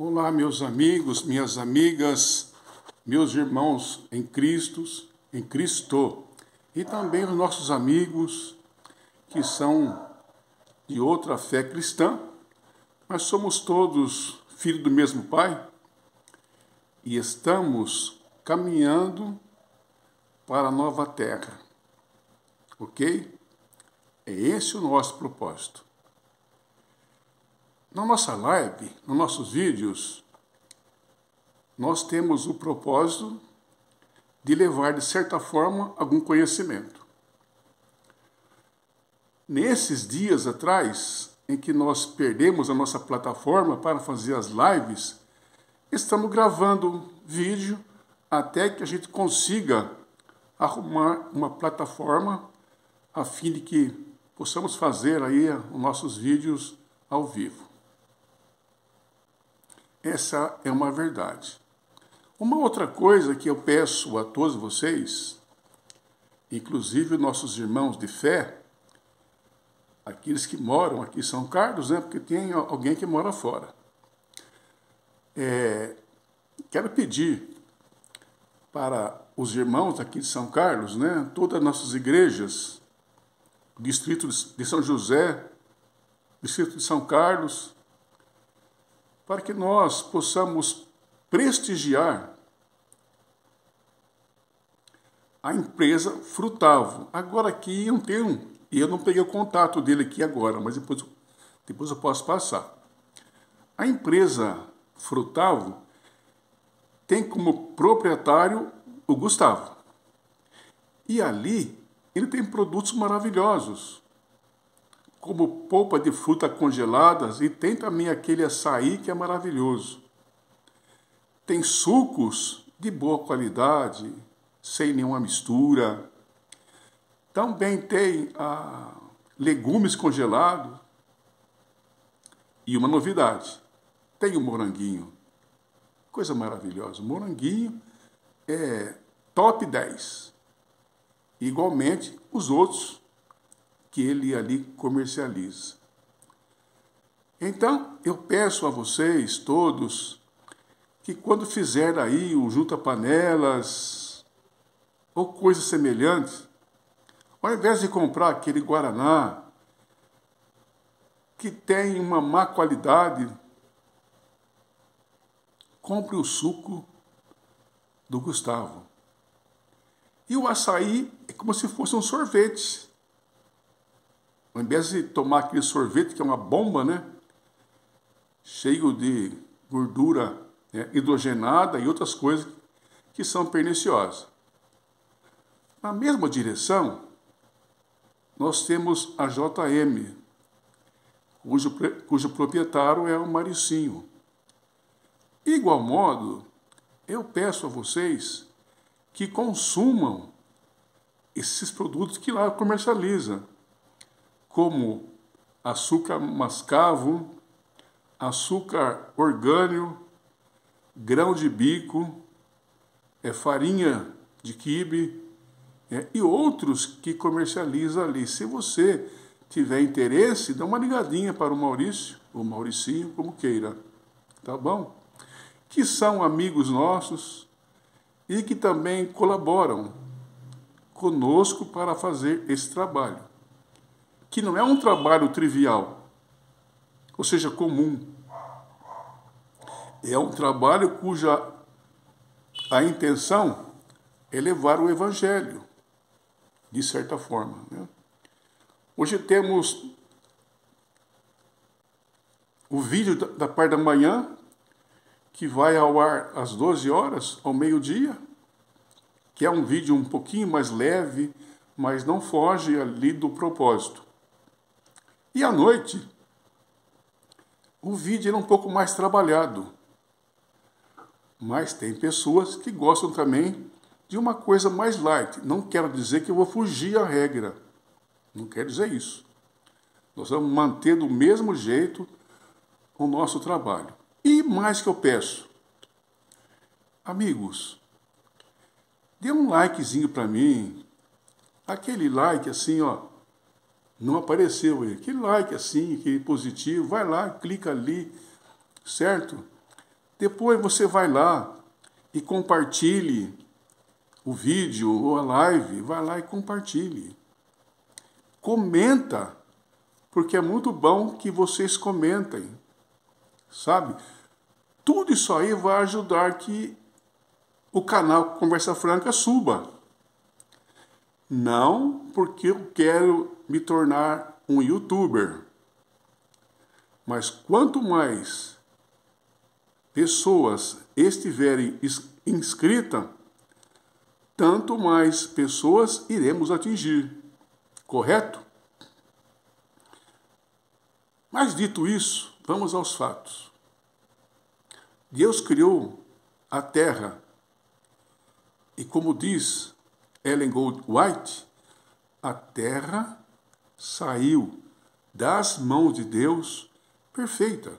Olá, meus amigos, minhas amigas, meus irmãos em Cristo, e também os nossos amigos que são de outra fé cristã. Nós somos todos filhos do mesmo Pai e estamos caminhando para a nova terra, ok? É esse o nosso propósito. Na nossa live, nos nossos vídeos, nós temos o propósito de levar, de certa forma, algum conhecimento. Nesses dias atrás, em que nós perdemos a nossa plataforma para fazer as lives, estamos gravando vídeo até que a gente consiga arrumar uma plataforma a fim de que possamos fazer aí os nossos vídeos ao vivo. Essa é uma verdade. Uma outra coisa que eu peço a todos vocês, inclusive nossos irmãos de fé, aqueles que moram aqui em São Carlos, né? Porque tem alguém que mora fora. Quero pedir para os irmãos aqui de São Carlos, né? Todas as nossas igrejas, distrito de São José, distrito de São Carlos, para que nós possamos prestigiar a empresa Frutavo. Agora aqui eu tenho, e eu não peguei o contato dele aqui agora, mas depois eu posso passar. A empresa Frutavo tem como proprietário o Gustavo. E ali ele tem produtos maravilhosos, como polpa de fruta congeladas, e tem também aquele açaí que é maravilhoso. Tem sucos de boa qualidade, sem nenhuma mistura. Também tem legumes congelados. E uma novidade, tem o moranguinho. Coisa maravilhosa. O moranguinho é top 10. Igualmente os outros que ele ali comercializa. Então, eu peço a vocês todos que quando fizer aí o junta-panelas ou coisas semelhantes, ao invés de comprar aquele Guaraná que tem uma má qualidade, compre o suco do Gustavo. E o açaí é como se fosse um sorvete. Ao invés de tomar aquele sorvete, que é uma bomba, né? Cheio de gordura, né, hidrogenada e outras coisas que são perniciosas. Na mesma direção, nós temos a JM, cujo proprietário é o Maricinho. De igual modo, eu peço a vocês que consumam esses produtos que lá comercializa, como açúcar mascavo, açúcar orgânico, grão de bico, farinha de quibe e outros que comercializa ali. Se você tiver interesse, dá uma ligadinha para o Maurício, ou Mauricinho, como queira, tá bom? Que são amigos nossos e que também colaboram conosco para fazer esse trabalho, que não é um trabalho trivial, ou seja, comum. É um trabalho cuja a intenção é levar o Evangelho, de certa forma, né? Hoje temos o vídeo da parte da manhã, que vai ao ar às 12 horas, ao meio-dia, que é um vídeo um pouquinho mais leve, mas não foge ali do propósito. E à noite, o vídeo é um pouco mais trabalhado. Mas tem pessoas que gostam também de uma coisa mais light. Não quero dizer que eu vou fugir à regra. Não quero dizer isso. Nós vamos manter do mesmo jeito o nosso trabalho. E mais que eu peço, amigos, dê um likezinho para mim. Aquele like assim, ó. Não apareceu aí. Aquele like assim, aquele positivo, vai lá, clica ali, certo? Depois você vai lá e compartilhe o vídeo ou a live, vai lá e compartilhe. Comenta, porque é muito bom que vocês comentem, sabe? Tudo isso aí vai ajudar que o canal Conversa Franca suba. Não porque eu quero me tornar um youtuber, mas quanto mais pessoas estiverem inscritas, tanto mais pessoas iremos atingir. Correto? Mas dito isso, vamos aos fatos. Deus criou a terra e, como diz Ellen Goldwhite, a terra saiu das mãos de Deus perfeita.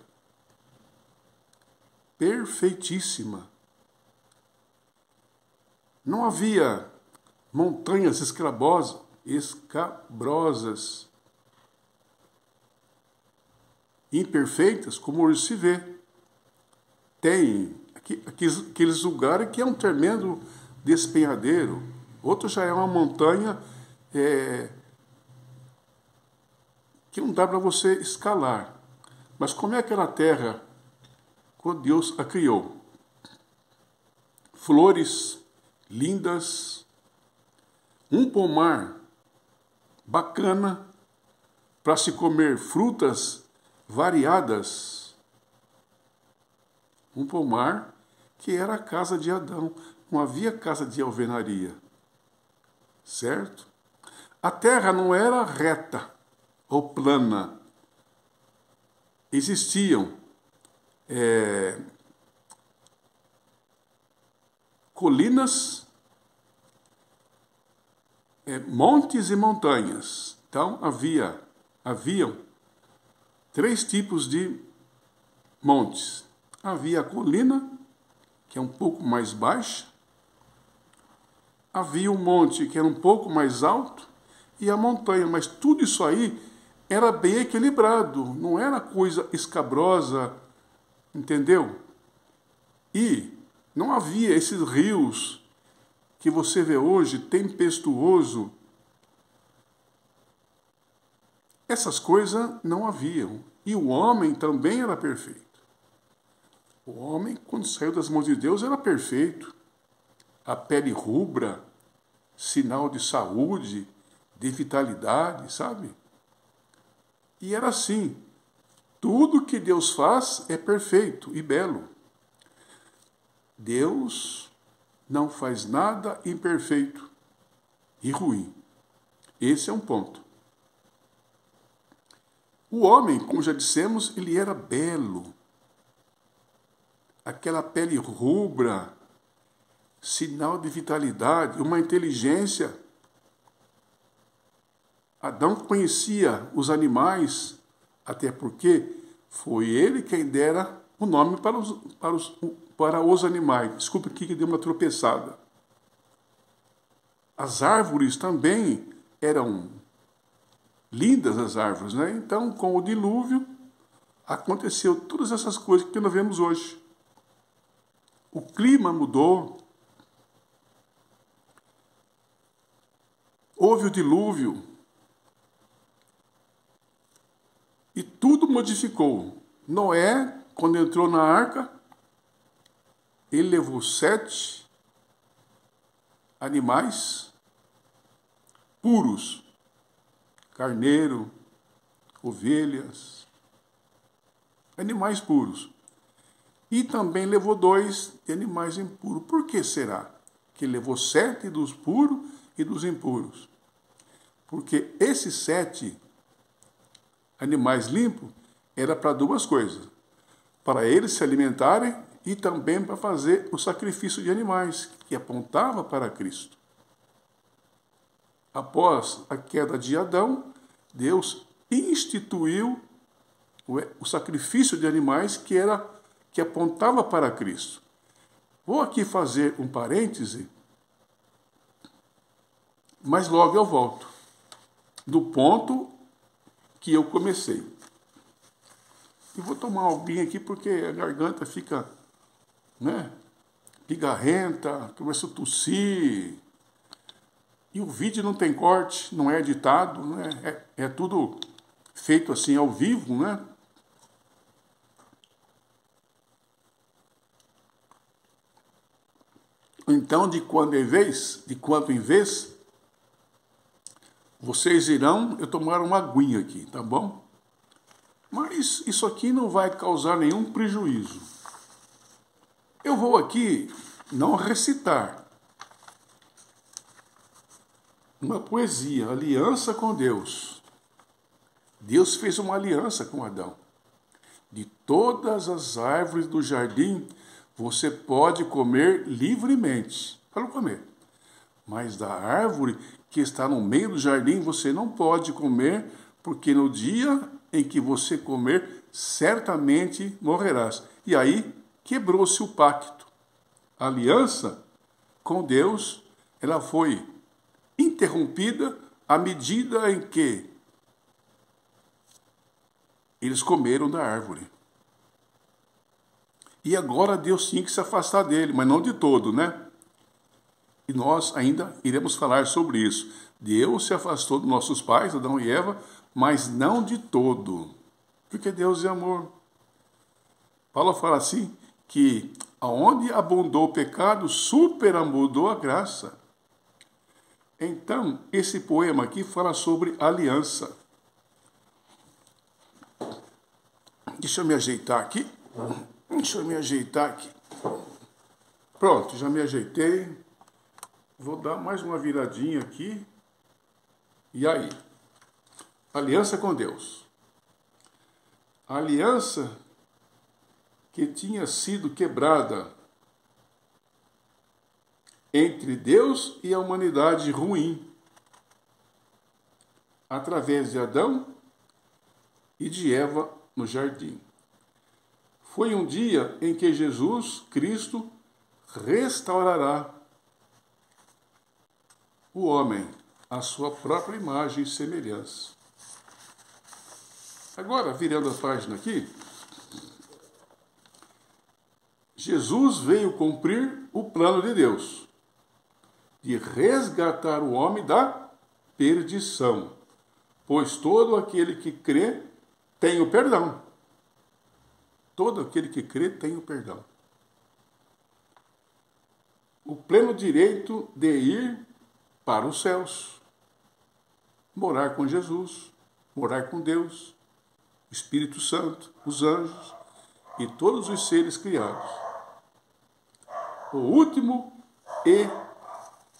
Perfeitíssima. Não havia montanhas escabrosas, imperfeitas, como hoje se vê. Tem aqueles lugares que é um tremendo despenhadeiro, outro já é uma montanha que não dá para você escalar. Mas como é aquela terra quando Deus a criou? Flores lindas, um pomar bacana para se comer frutas variadas. Um pomar que era a casa de Adão, não havia casa de alvenaria, certo? A terra não era reta ou plana. Existiam colinas, montes e montanhas. Então haviam 3 tipos de montes. Havia a colina, que é um pouco mais baixa. Havia um monte que era um pouco mais alto e a montanha, mas tudo isso aí era bem equilibrado, não era coisa escabrosa, entendeu? E não havia esses rios que você vê hoje, tempestuoso. Essas coisas não haviam. E o homem também era perfeito. O homem, quando saiu das mãos de Deus, era perfeito. A pele rubra, sinal de saúde, de vitalidade, sabe? E era assim. Tudo que Deus faz é perfeito e belo. Deus não faz nada imperfeito e ruim. Esse é um ponto. O homem, como já dissemos, ele era belo. Aquela pele rubra, sinal de vitalidade, uma inteligência. Adão conhecia os animais, até porque foi ele quem dera o nome para os animais. Desculpa aqui que deu uma tropeçada. As árvores também eram lindas, as árvores, né? Então, com o dilúvio, aconteceu todas essas coisas que nós vemos hoje. O clima mudou. Houve o dilúvio. E tudo modificou. Noé, quando entrou na arca, ele levou 7 animais puros. Carneiro, ovelhas, animais puros. E também levou 2 de animais impuros. Por que será que ele levou 7 dos puros e dos impuros? Porque esses 7 animais limpos era para 2 coisas. Para eles se alimentarem e também para fazer o sacrifício de animais, que apontava para Cristo. Após a queda de Adão, Deus instituiu o sacrifício de animais que apontava para Cristo. Vou aqui fazer um parêntese, mas logo eu volto do ponto que eu comecei. E vou tomar uma aguinha aqui porque a garganta fica né? Pigarrenta, começa a tossir. E o vídeo não tem corte, não é editado, né? É tudo feito assim ao vivo, né? Então, de quando em vez, vocês irão eu tomar uma aguinha aqui, tá bom? Mas isso aqui não vai causar nenhum prejuízo. Eu vou aqui não recitar uma poesia, aliança com Deus. Deus fez uma aliança com Adão. De todas as árvores do jardim, você pode comer livremente. Para comer. Mas da árvore que está no meio do jardim, você não pode comer, porque no dia em que você comer, certamente morrerás. E aí quebrou-se o pacto. A aliança com Deus, ela foi interrompida à medida em que eles comeram da árvore. E agora Deus tinha que se afastar dele, mas não de todo, né? E nós ainda iremos falar sobre isso. Deus se afastou dos nossos pais, Adão e Eva, mas não de todo. Porque Deus é amor. Paulo fala assim, que aonde abundou o pecado, superabundou a graça. Então, esse poema aqui fala sobre aliança. Deixa eu me ajeitar aqui. Pronto, já me ajeitei. Vou dar mais uma viradinha aqui. E aí? Aliança com Deus. A aliança que tinha sido quebrada entre Deus e a humanidade ruim, através de Adão e de Eva no jardim. Foi um dia em que Jesus Cristo restaurará o homem à sua própria imagem e semelhança. Agora, virando a página aqui, Jesus veio cumprir o plano de Deus, de resgatar o homem da perdição, pois todo aquele que crê tem o perdão. Todo aquele que crê tem o perdão. O pleno direito de ir para os céus, morar com Jesus, morar com Deus, Espírito Santo, os anjos e todos os seres criados. O último e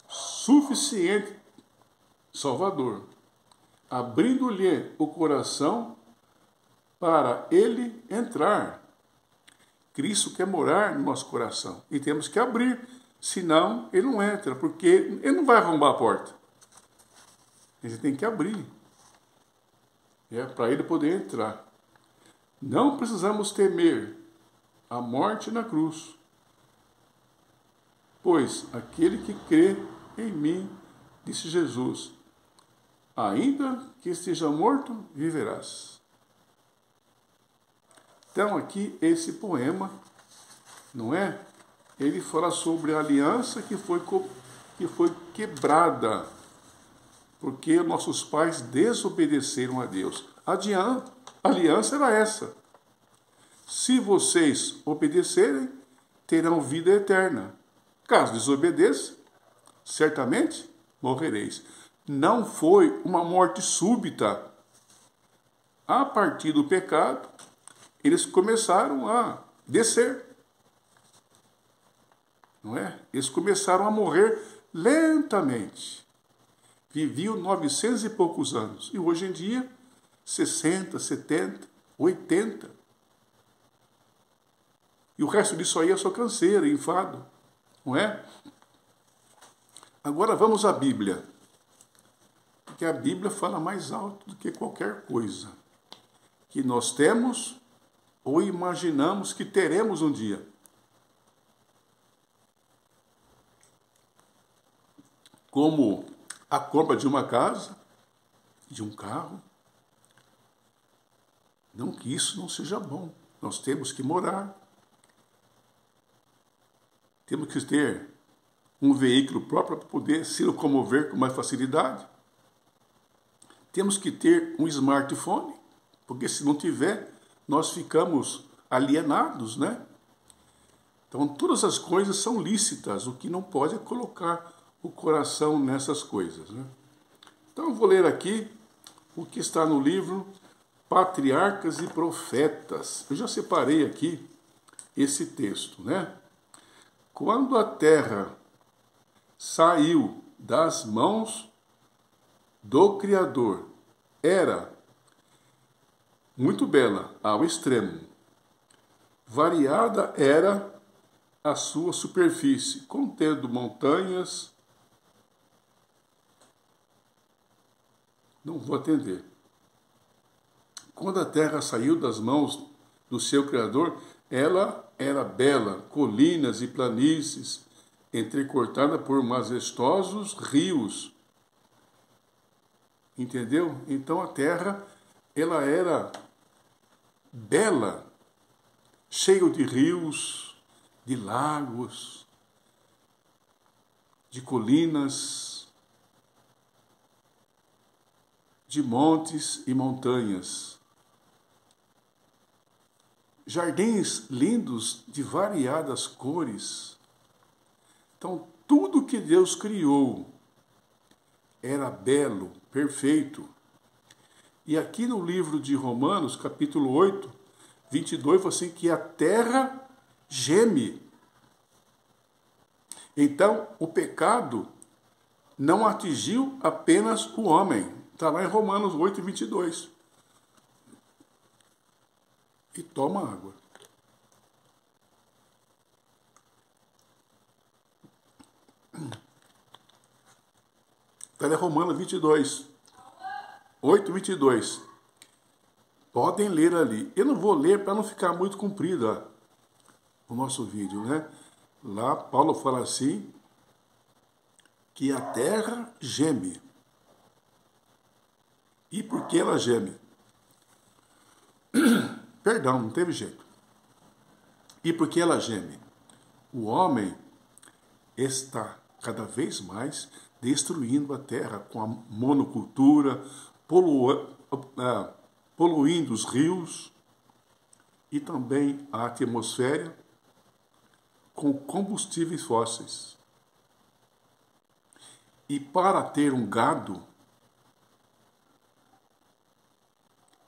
suficiente Salvador, abrindo-lhe o coração para ele entrar. Cristo quer morar no nosso coração e temos que abrir, senão ele não entra, porque ele não vai arrombar a porta. Ele tem que abrir, para ele poder entrar. Não precisamos temer a morte na cruz, pois aquele que crê em mim, disse Jesus, ainda que esteja morto, viverás. Então aqui esse poema, não é? Ele fala sobre a aliança que foi quebrada, porque nossos pais desobedeceram a Deus. A aliança era essa. Se vocês obedecerem, terão vida eterna. Caso desobedeça, certamente morrereis. Não foi uma morte súbita. A partir do pecado, eles começaram a descer. Não é? Eles começaram a morrer lentamente. Viviam 900 e poucos anos. E hoje em dia, 60, 70, 80. E o resto disso aí é só canseira, enfado. Não é? Agora vamos à Bíblia. Porque a Bíblia fala mais alto do que qualquer coisa que nós temos ou imaginamos que teremos um dia. Como a compra de uma casa, de um carro. Não que isso não seja bom. Nós temos que morar. Temos que ter um veículo próprio para poder se locomover com mais facilidade. Temos que ter um smartphone, porque se não tiver, nós ficamos alienados, né? Então, todas as coisas são lícitas, o que não pode é colocar o coração nessas coisas, né? Então, eu vou ler aqui o que está no livro Patriarcas e Profetas. Eu já separei aqui esse texto, né? Quando a terra saiu das mãos do Criador, era muito bela ao extremo. Variada era a sua superfície, contendo montanhas. Não vou atender. Quando a terra saiu das mãos do seu Criador, ela era bela, colinas e planícies, entrecortada por majestosos rios. Entendeu? Então a terra, ela era bela, cheio de rios, de lagos, de colinas, de montes e montanhas. Jardins lindos de variadas cores. Então, tudo que Deus criou era belo, perfeito. E aqui no livro de Romanos, capítulo 8, 22, fala assim que a terra geme. Então, o pecado não atingiu apenas o homem. Está lá em Romanos 8, 22. E toma água. Está em Romanos 22. 8, 22. Podem ler ali. Eu não vou ler para não ficar muito comprido o nosso vídeo, né? Lá Paulo fala assim, que a terra geme. E por que ela geme? Perdão, não teve jeito. E por que ela geme? O homem está cada vez mais destruindo a terra com a monocultura, poluindo os rios e também a atmosfera com combustíveis fósseis. E para ter um gado,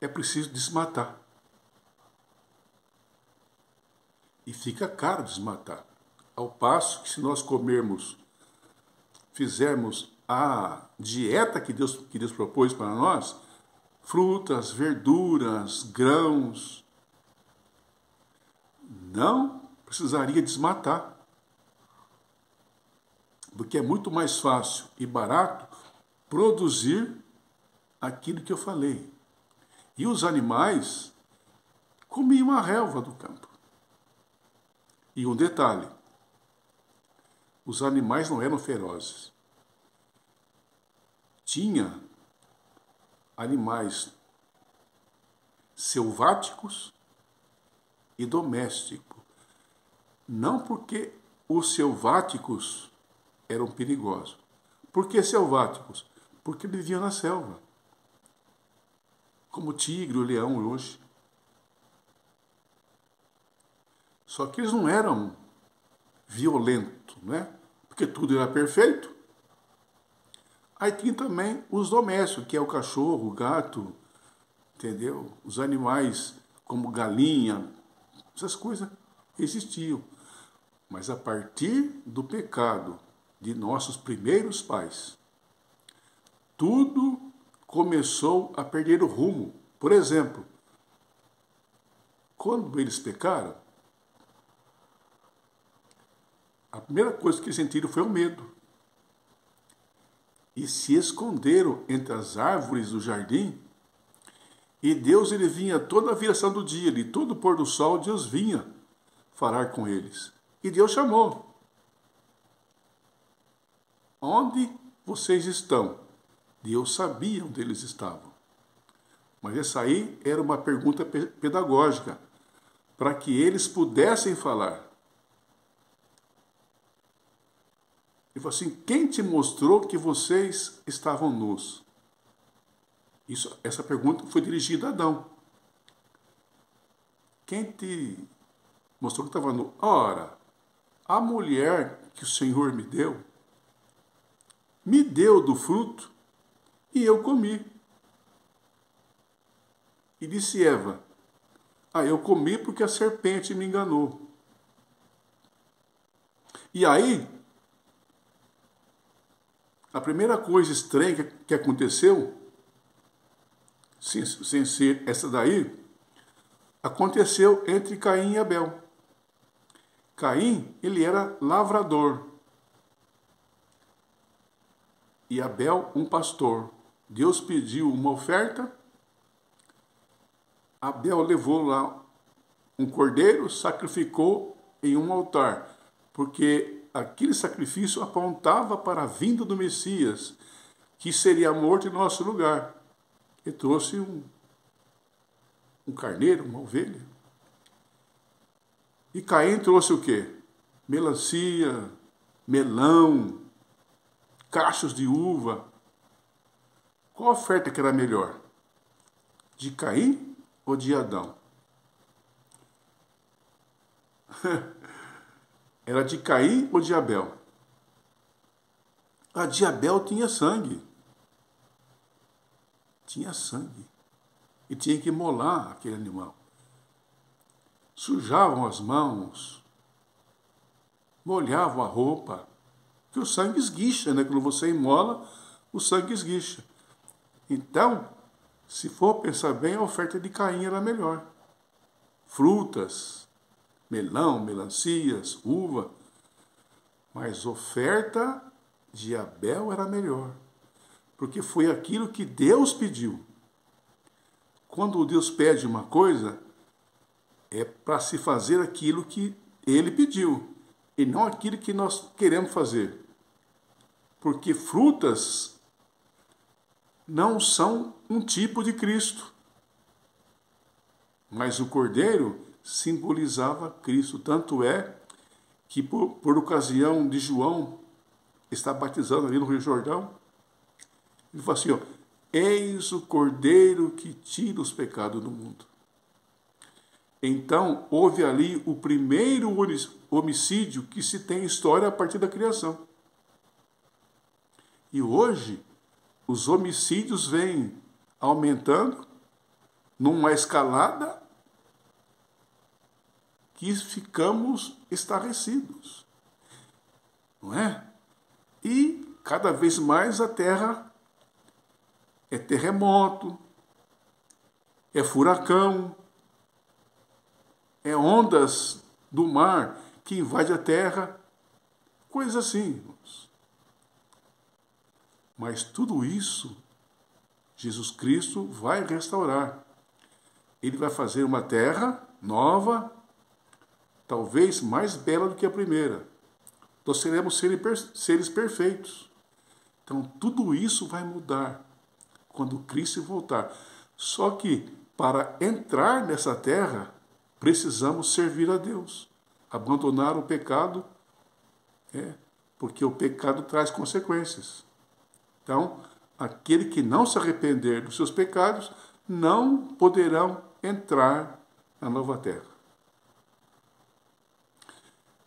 é preciso desmatar. E fica caro desmatar. Ao passo que se nós fizermos a dieta que Deus propôs para nós, frutas, verduras, grãos, não precisaria desmatar. Porque é muito mais fácil e barato produzir aquilo que eu falei. E os animais comiam a relva do campo. E um detalhe, os animais não eram ferozes. Tinha animais selváticos e domésticos. Não porque os selváticos eram perigosos. Por que selváticos? Porque viviam na selva. Como o tigre, o leão hoje. Só que eles não eram violentos, né? Porque tudo era perfeito. Aí tinha também os domésticos, que é o cachorro, o gato, entendeu? Os animais como galinha, essas coisas existiam. Mas a partir do pecado de nossos primeiros pais, tudo começou a perder o rumo. Por exemplo, quando eles pecaram, a primeira coisa que sentiram foi o medo. E se esconderam entre as árvores do jardim. E Deus, ele vinha toda a viração do dia, e todo o pôr do sol, Deus vinha falar com eles. E Deus chamou. Onde vocês estão? Deus sabia onde eles estavam. Mas essa aí era uma pergunta pedagógica, para que eles pudessem falar. Ele falou assim, quem te mostrou que vocês estavam nus? Essa pergunta foi dirigida a Adão. Quem te mostrou que estava nu? Ora, a mulher que o Senhor me deu do fruto e eu comi. E disse Eva, eu comi porque a serpente me enganou. E aí, a primeira coisa estranha que aconteceu, sem ser essa daí, aconteceu entre Caim e Abel. Caim, ele era lavrador. E Abel, um pastor. Deus pediu uma oferta. Abel levou lá um cordeiro, sacrificou em um altar. Porque aquele sacrifício apontava para a vinda do Messias, que seria morto em nosso lugar. Ele trouxe um carneiro, uma ovelha. E Caim trouxe o quê? Melancia, melão, cachos de uva. Qual a oferta que era melhor? De Caim ou de Adão? Era de Caim ou de Abel? A de Abel tinha sangue. Tinha sangue. E tinha que molar aquele animal. Sujavam as mãos, molhavam a roupa, que o sangue esguicha, né? Quando você imola, o sangue esguicha. Então, se for pensar bem, a oferta de Caim era melhor. Frutas, melão, melancias, uva. Mas a oferta de Abel era melhor, porque foi aquilo que Deus pediu. Quando Deus pede uma coisa, é para se fazer aquilo que Ele pediu, e não aquilo que nós queremos fazer. Porque frutas não são um tipo de Cristo. Mas o cordeiro simbolizava Cristo. Tanto é que, por ocasião de João estar batizando ali no Rio Jordão, ele falou assim, eis o cordeiro que tira os pecados do mundo. Então, houve ali o primeiro homicídio que se tem história a partir da criação. E hoje, os homicídios vêm aumentando numa escalada que ficamos estarrecidos. Não é? E cada vez mais a Terra é terremoto, é furacão, é ondas do mar que invade a terra, coisas assim, irmãos. Mas tudo isso, Jesus Cristo vai restaurar. Ele vai fazer uma terra nova, talvez mais bela do que a primeira. Nós seremos seres perfeitos. Então, tudo isso vai mudar quando Cristo voltar. Só que, para entrar nessa terra, precisamos servir a Deus, abandonar o pecado, porque o pecado traz consequências. Então, aquele que não se arrepender dos seus pecados, não poderão entrar na nova terra.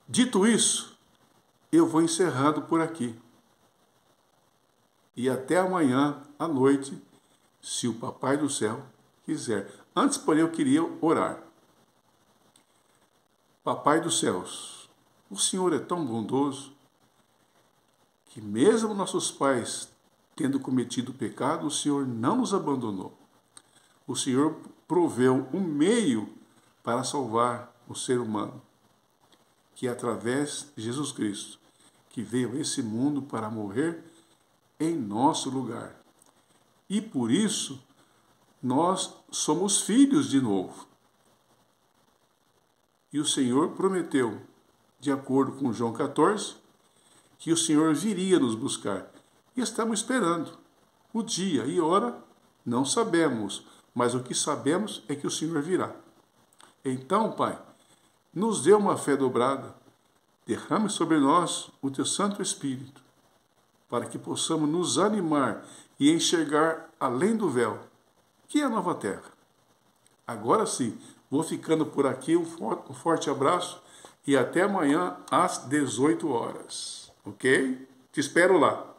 Dito isso, eu vou encerrando por aqui. E até amanhã à noite, se o Papai do Céu quiser. Antes, porém, eu queria orar. Papai dos céus, o Senhor é tão bondoso que mesmo nossos pais tendo cometido pecado, o Senhor não nos abandonou. O Senhor proveu um meio para salvar o ser humano, que é através de Jesus Cristo, que veio a esse mundo para morrer em nosso lugar. E por isso, nós somos filhos de novo. E o Senhor prometeu, de acordo com João 14, que o Senhor viria nos buscar. E estamos esperando. O dia e hora não sabemos, mas o que sabemos é que o Senhor virá. Então, Pai, nos dê uma fé dobrada, derrame sobre nós o teu Santo Espírito, para que possamos nos animar e enxergar além do véu, que é a nova terra. Agora sim, vou ficando por aqui, um forte abraço e até amanhã às 18 horas, ok? Te espero lá.